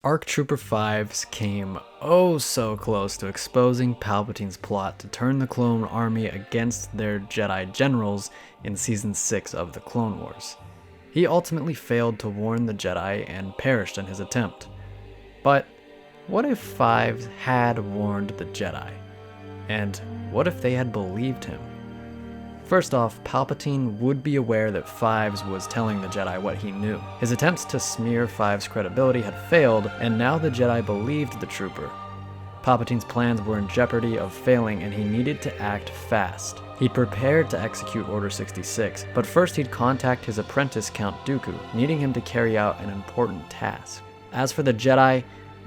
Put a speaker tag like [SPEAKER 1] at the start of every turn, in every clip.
[SPEAKER 1] ARC Trooper 5s came oh so close to exposing Palpatine's plot to turn the clone army against their Jedi generals in Season 6 of the Clone Wars. He ultimately failed to warn the Jedi and perished in his attempt. But what if 5 had warned the Jedi? And what if they had believed him? First off, Palpatine would be aware that 5's was telling the Jedi what he knew. His attempts to smear 5's credibility had failed, and now the Jedi believed the trooper. Palpatine's plans were in jeopardy of failing, and he needed to act fast. He prepared to execute Order 66, but first he'd contact his apprentice Count Dooku, needing him to carry out an important task. As for the Jedi,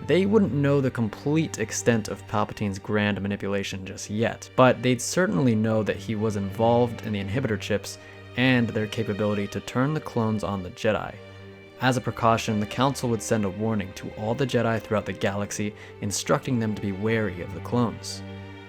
[SPEAKER 1] they wouldn't know the complete extent of Palpatine's grand manipulation just yet, but they'd certainly know that he was involved in the inhibitor chips and their capability to turn the clones on the Jedi. As a precaution, the Council would send a warning to all the Jedi throughout the galaxy, instructing them to be wary of the clones.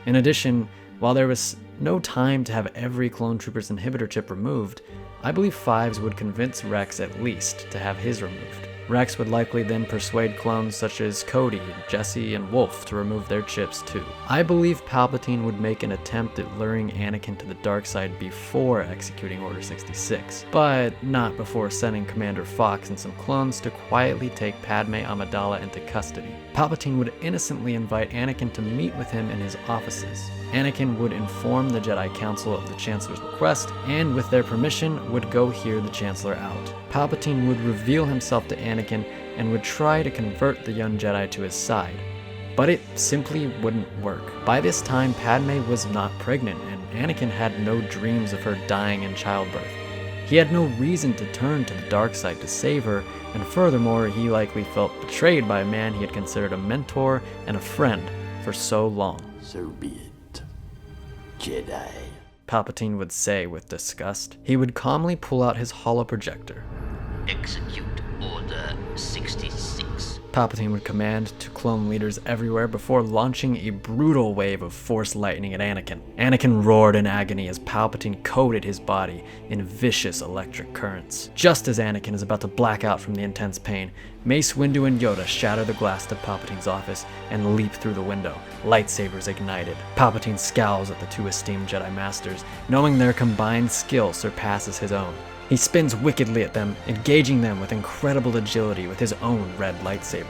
[SPEAKER 1] In addition, while there was no time to have every clone trooper's inhibitor chip removed, I believe 5's would convince Rex at least to have his removed. Rex would likely then persuade clones such as Cody, Jesse, and Wolf to remove their chips too. I believe Palpatine would make an attempt at luring Anakin to the dark side before executing Order 66, but not before sending Commander Fox and some clones to quietly take Padme Amidala into custody. Palpatine would innocently invite Anakin to meet with him in his offices. Anakin would inform the Jedi Council of the Chancellor's request, and with their permission, would go hear the Chancellor out. Palpatine would reveal himself to Anakin and would try to convert the young Jedi to his side. But it simply wouldn't work. By this time, Padme was not pregnant, and Anakin had no dreams of her dying in childbirth. He had no reason to turn to the dark side to save her, and furthermore, he likely felt betrayed by a man he had considered a mentor and a friend for so long.
[SPEAKER 2] So be it, Jedi,
[SPEAKER 1] Palpatine would say with disgust. He would calmly pull out his holoprojector.
[SPEAKER 3] Execute Order 66.
[SPEAKER 1] Palpatine would command to clone leaders everywhere before launching a brutal wave of force lightning at Anakin. Anakin roared in agony as Palpatine coated his body in vicious electric currents. Just as Anakin is about to black out from the intense pain, Mace Windu and Yoda shatter the glass to Palpatine's office and leap through the window, lightsabers ignited. Palpatine scowls at the two esteemed Jedi Masters, knowing their combined skill surpasses his own. He spins wickedly at them, engaging them with incredible agility with his own red lightsaber.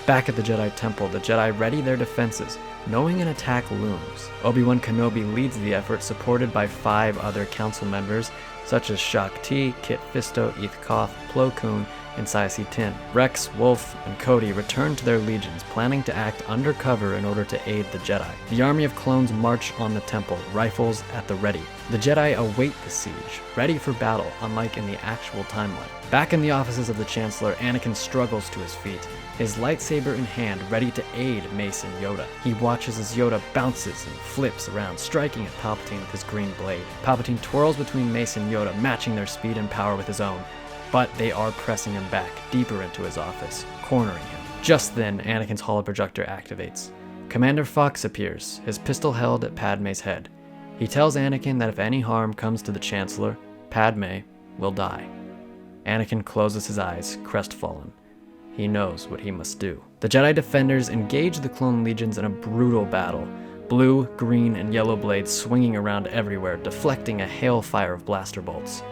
[SPEAKER 1] Back at the Jedi Temple, the Jedi ready their defenses, knowing an attack looms. Obi-Wan Kenobi leads the effort, supported by 5 other council members, such as Shaak Ti, Kit Fisto, Eth Koth, Plo Koon, and Saesee Tiin. Rex, Wolf, and Cody return to their legions, planning to act undercover in order to aid the Jedi. The army of clones march on the temple, rifles at the ready. The Jedi await the siege, ready for battle, unlike in the actual timeline. Back in the offices of the Chancellor, Anakin struggles to his feet, his lightsaber in hand, ready to aid Mace and Yoda. He watches as Yoda bounces and flips around, striking at Palpatine with his green blade. Palpatine twirls between Mace and Yoda, matching their speed and power with his own. But they are pressing him back, deeper into his office, cornering him. Just then, Anakin's holoprojector activates. Commander Fox appears, his pistol held at Padme's head. He tells Anakin that if any harm comes to the Chancellor, Padme will die. Anakin closes his eyes, crestfallen. He knows what he must do. The Jedi Defenders engage the clone legions in a brutal battle, blue, green, and yellow blades swinging around everywhere, deflecting a hailfire of blaster bolts.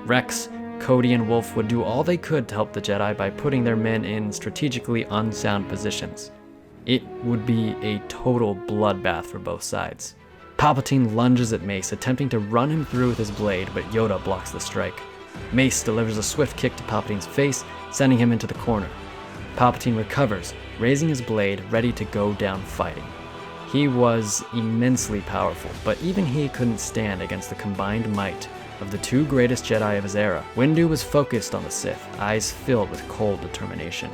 [SPEAKER 1] Rex, Cody, and Wolf would do all they could to help the Jedi by putting their men in strategically unsound positions. It would be a total bloodbath for both sides. Palpatine lunges at Mace, attempting to run him through with his blade, but Yoda blocks the strike. Mace delivers a swift kick to Palpatine's face, sending him into the corner. Palpatine recovers, raising his blade, ready to go down fighting. He was immensely powerful, but even he couldn't stand against the combined might of the 2 greatest Jedi of his era. Windu was focused on the Sith, eyes filled with cold determination.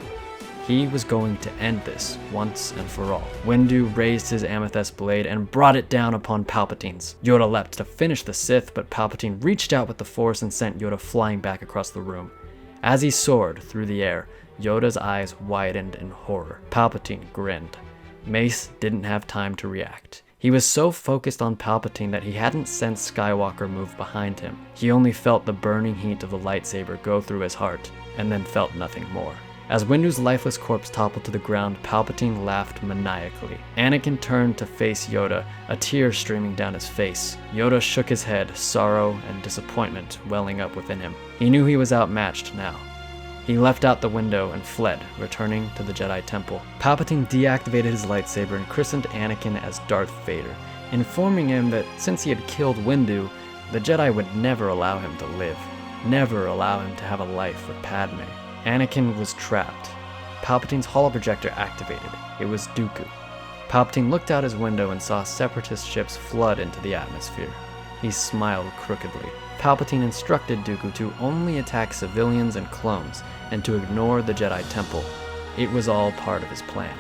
[SPEAKER 1] He was going to end this once and for all. Windu raised his amethyst blade and brought it down upon Palpatine's. Yoda leapt to finish the Sith, but Palpatine reached out with the Force and sent Yoda flying back across the room. As he soared through the air, Yoda's eyes widened in horror. Palpatine grinned. Mace didn't have time to react. He was so focused on Palpatine that he hadn't sensed Skywalker move behind him. He only felt the burning heat of the lightsaber go through his heart, and then felt nothing more. As Windu's lifeless corpse toppled to the ground, Palpatine laughed maniacally. Anakin turned to face Yoda, a tear streaming down his face. Yoda shook his head, sorrow and disappointment welling up within him. He knew he was outmatched now. He leapt out the window and fled, returning to the Jedi Temple. Palpatine deactivated his lightsaber and christened Anakin as Darth Vader, informing him that since he had killed Windu, the Jedi would never allow him to live, never allow him to have a life with Padme. Anakin was trapped. Palpatine's holoprojector activated. It was Dooku. Palpatine looked out his window and saw separatist ships flood into the atmosphere. He smiled crookedly. Palpatine instructed Dooku to only attack civilians and clones, and to ignore the Jedi Temple. It was all part of his plan.